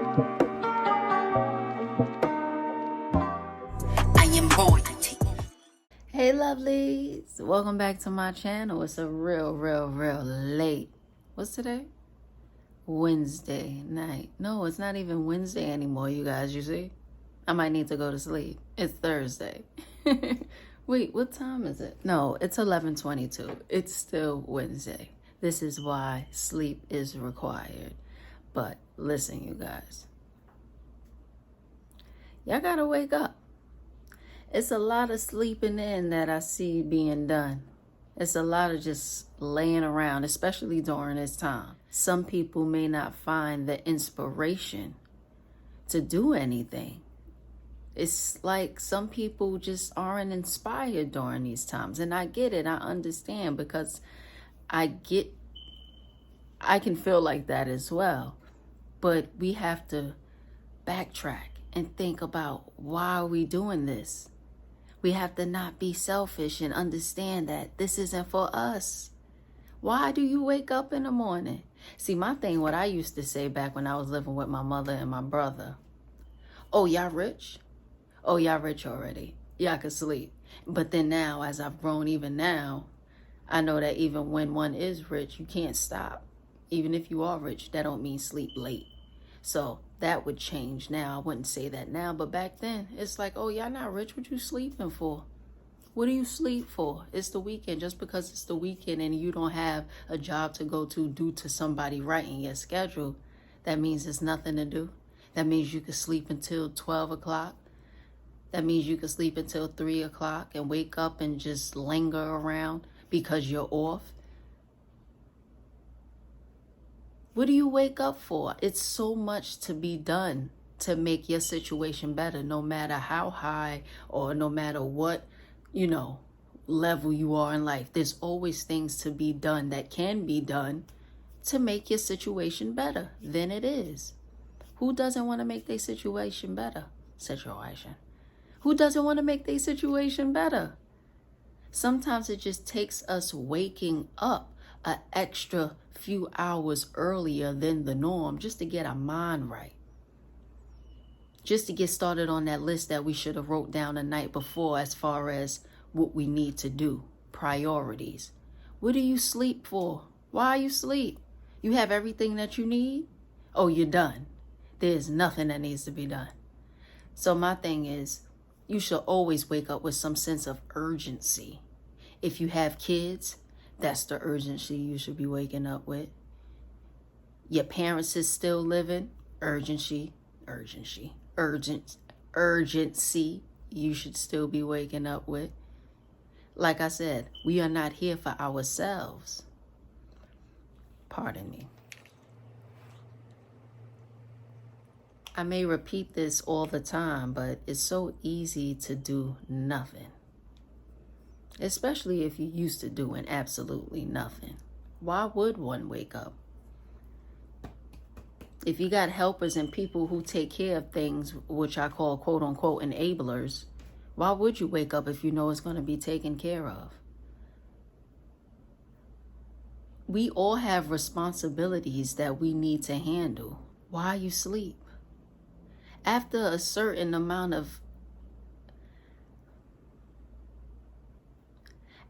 I am royalty. Hey lovelies, welcome back to my channel. It's a real late. What's today? Wednesday night. No, it's not even Wednesday anymore, you guys, you see? I might need to go to sleep. It's Thursday. Wait, what time is it? No, it's 11:22. It's still Wednesday. This is why sleep is required. But listen, you guys. Y'all gotta wake up. It's a lot of sleeping in that I see being done. It's a lot of just laying around, especially during this time. Some people may not find the inspiration to do anything. It's like some people just aren't inspired during these times. And I get it. I understand, because I can feel like that as well. But we have to backtrack and think about, why are we doing this? We have to not be selfish and understand that this isn't for us. Why do you wake up in the morning? See, my thing, what I used to say back when I was living with my mother and my brother, oh, y'all rich? Oh, y'all rich already. Y'all can sleep. But then now, as I've grown even now, I know that even when one is rich, you can't stop. Even if you are rich, that don't mean sleep late. So that would change now. I wouldn't say that now, but back then, it's like, oh, y'all not rich. What you sleeping for? What do you sleep for? It's the weekend. Just because it's the weekend and you don't have a job to go to due to somebody writing your schedule, that means there's nothing to do. That means you could sleep until 12 o'clock. That means you could sleep until 3 o'clock and wake up and just linger around because you're off. What do you wake up for? It's so much to be done to make your situation better, no matter how high or no matter what, level you are in life. There's always things to be done that can be done to make your situation better than it is. Who doesn't want to make their situation better? Who doesn't want to make their situation better? Sometimes it just takes us waking up an extra few hours earlier than the norm just to get our mind right. Just to get started on that list that we should have wrote down the night before, as far as what we need to do, priorities. What do you sleep for? Why you sleep? You have everything that you need? Oh, you're done. There's nothing that needs to be done. So my thing is, you should always wake up with some sense of urgency. If you have kids, that's the urgency you should be waking up with. Your parents is still living, urgency you should still be waking up with. Like I said, we are not here for ourselves. Pardon me. I may repeat this all the time, but it's so easy to do nothing. Especially if you're used to doing absolutely nothing. Why would one wake up? If you got helpers and people who take care of things, which I call quote unquote enablers, why would you wake up if you know it's going to be taken care of? We all have responsibilities that we need to handle. Why you sleep? After a certain amount of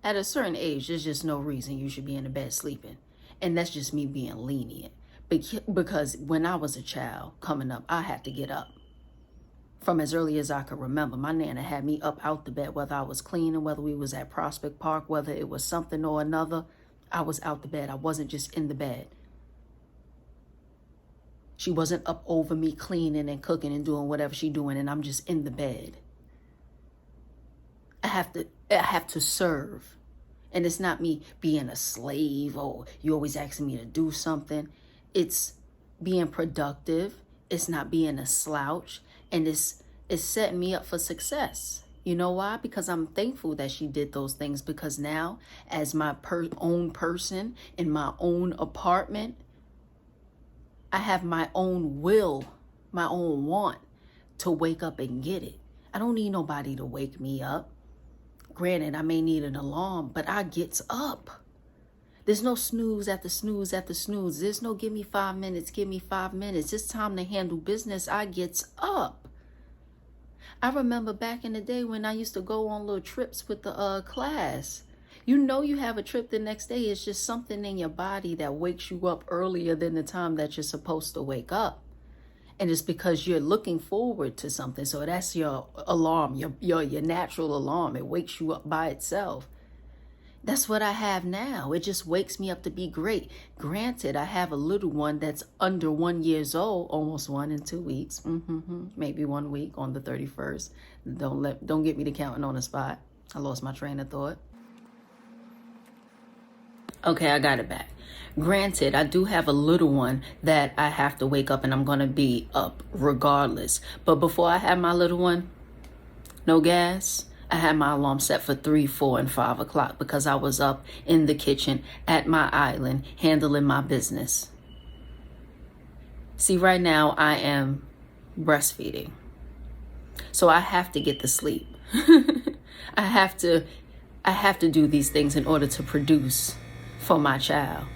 At a certain age, there's just no reason you should be in the bed sleeping. And that's just me being lenient. Because when I was a child coming up, I had to get up. From as early as I could remember, my nana had me up out the bed, whether I was cleaning, whether we was at Prospect Park, whether it was something or another, I was out the bed. I wasn't just in the bed. She wasn't up over me cleaning and cooking and doing whatever she doing, and I'm just in the bed. I have to serve. And it's not me being a slave or you always asking me to do something. It's being productive. It's not being a slouch. And it's setting me up for success. You know why? Because I'm thankful that she did those things, because now as my own person in my own apartment, I have my own will, my own want to wake up and get it. I don't need nobody to wake me up. Granted, I may need an alarm, but I gets up. There's no snooze after snooze after snooze. There's no give me 5 minutes, give me 5 minutes. It's time to handle business. I gets up. I remember back in the day when I used to go on little trips with the class. You know you have a trip the next day. It's just something in your body that wakes you up earlier than the time that you're supposed to wake up. And it's because you're looking forward to something. So that's your alarm, your natural alarm. It wakes you up by itself. That's what I have now. It just wakes me up to be great. Granted, I have a little one that's under 1 year old, almost 1 in 2 weeks. Maybe 1 week on the 31st. Don't get me to counting on the spot. I lost my train of thought. Okay, I got it back. Granted, I do have a little one that I have to wake up and I'm going to be up regardless. But before I had my little one, no gas, I had my alarm set for 3, 4, and 5 o'clock because I was up in the kitchen at my island handling my business. See, right now I am breastfeeding. So I have to get the sleep. I have to do these things in order to produce for my child.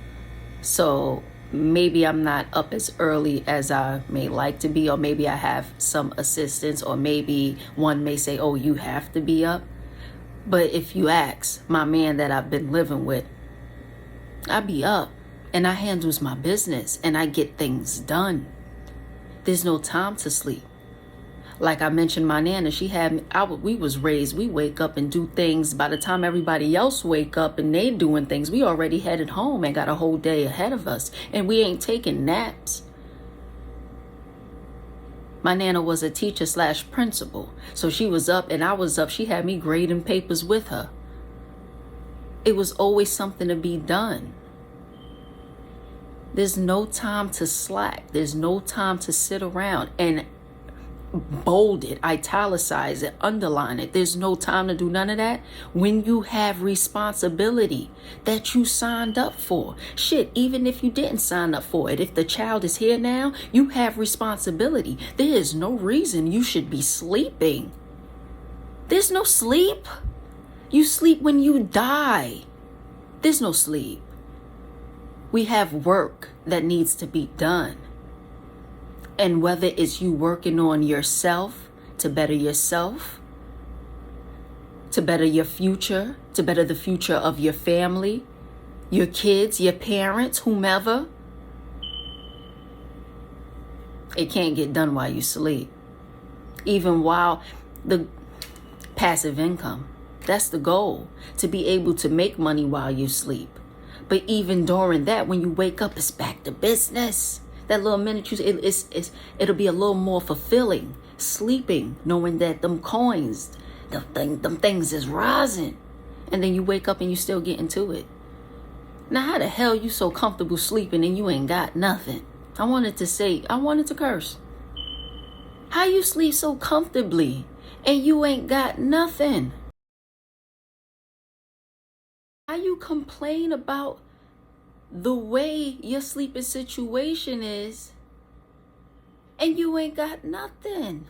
So maybe I'm not up as early as I may like to be, or maybe I have some assistance, or maybe one may say, oh, you have to be up. But if you ask my man that I've been living with, I be up and I handles my business and I get things done. There's no time to sleep. Like I mentioned, my Nana, we was raised, we wake up and do things. By the time everybody else wake up and they doing things, we already headed home and got a whole day ahead of us. And we ain't taking naps. My Nana was a teacher / principal. So she was up and I was up. She had me grading papers with her. It was always something to be done. There's no time to slack. There's no time to sit around and bold it, italicize it, underline it. There's no time to do none of that when you have responsibility that you signed up for. Shit, even if you didn't sign up for it, if the child is here now, you have responsibility. There is no reason you should be sleeping. There's no sleep. You sleep when you die. There's no sleep. We have work that needs to be done. And whether it's you working on yourself, to better yourself, to better your future, to better the future of your family, your kids, your parents, whomever, it can't get done while you sleep. Even while the passive income, that's the goal, to be able to make money while you sleep. But even during that, when you wake up, it's back to business. That little minute, it'll be a little more fulfilling. Sleeping, knowing that them coins, them things is rising. And then you wake up and you still get into it. Now, how the hell you so comfortable sleeping and you ain't got nothing? I wanted to curse. How you sleep so comfortably and you ain't got nothing? How you complain about the way your sleeping situation is and you ain't got nothing?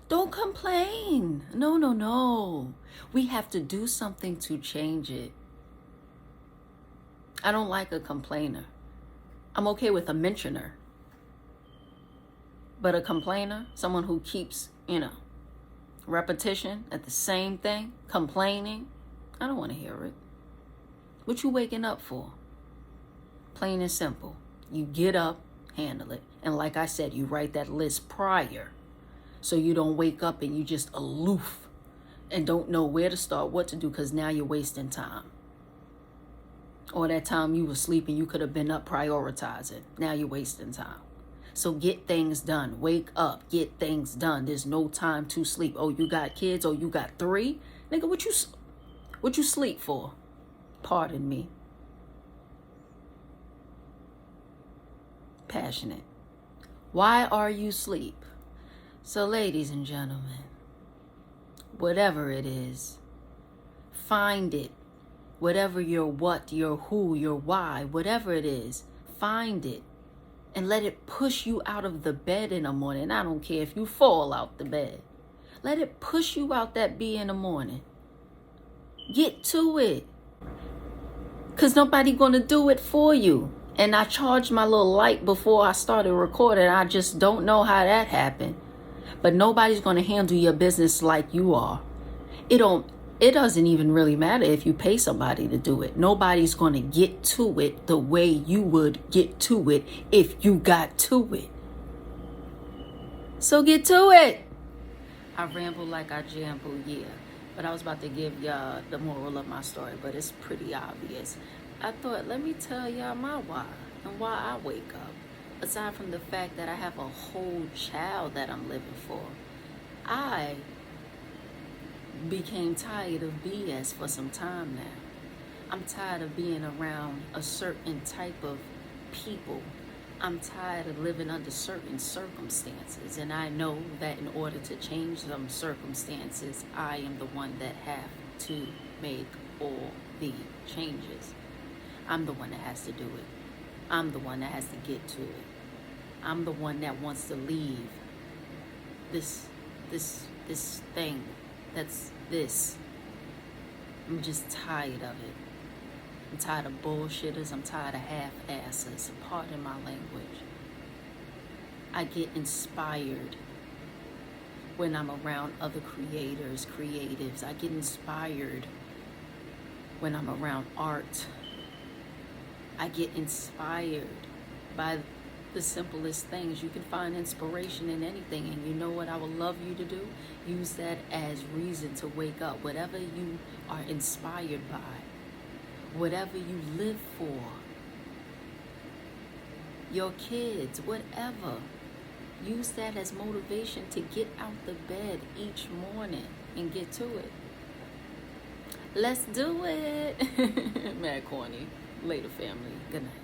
Don't complain. No. We have to do something to change it. I don't like a complainer. I'm okay with a mentioner. But a complainer, someone who keeps, repetition at the same thing, complaining, I don't want to hear it. What you waking up for? Plain and simple. You get up, handle it. And like I said, you write that list prior. So you don't wake up and you just aloof and don't know where to start, what to do, because now you're wasting time. Or that time you were sleeping, you could have been up prioritizing. Now you're wasting time. So get things done. Wake up. Get things done. There's no time to sleep. Oh, you got kids? Oh, you got 3? Nigga, what you sleep for? Pardon me. Passionate. Why are you asleep? So, ladies and gentlemen, whatever it is, find it. Whatever your what, your who, your why, whatever it is, find it and let it push you out of the bed in the morning. I don't care if you fall out the bed. Let it push you out that bed in the morning. Get to it. Because nobody going to do it for you. And I charged my little light before I started recording. I just don't know how that happened. But nobody's going to handle your business like you are. It doesn't even really matter if you pay somebody to do it. Nobody's going to get to it the way you would get to it if you got to it. So get to it. I ramble like I jamble, yeah. But I was about to give y'all the moral of my story, but it's pretty obvious. I thought, let me tell y'all my why and why I wake up. Aside from the fact that I have a whole child that I'm living for, I became tired of BS for some time now. I'm tired of being around a certain type of people. I'm tired of living under certain circumstances, and I know that in order to change some circumstances, I am the one that have to make all the changes. I'm the one that has to do it. I'm the one that has to get to it. I'm the one that wants to leave this thing that's this. I'm just tired of it. I'm tired of bullshitters. I'm tired of half-asses. Pardon my language. I get inspired when I'm around other creators, creatives. I get inspired when I'm around art. I get inspired by the simplest things. You can find inspiration in anything, and you know what I would love you to do? Use that as reason to wake up. Whatever you are inspired by, whatever you live for, your kids, whatever, use that as motivation to get out the bed each morning and get to it. Let's do it. Mad corny. Later, family. Good night.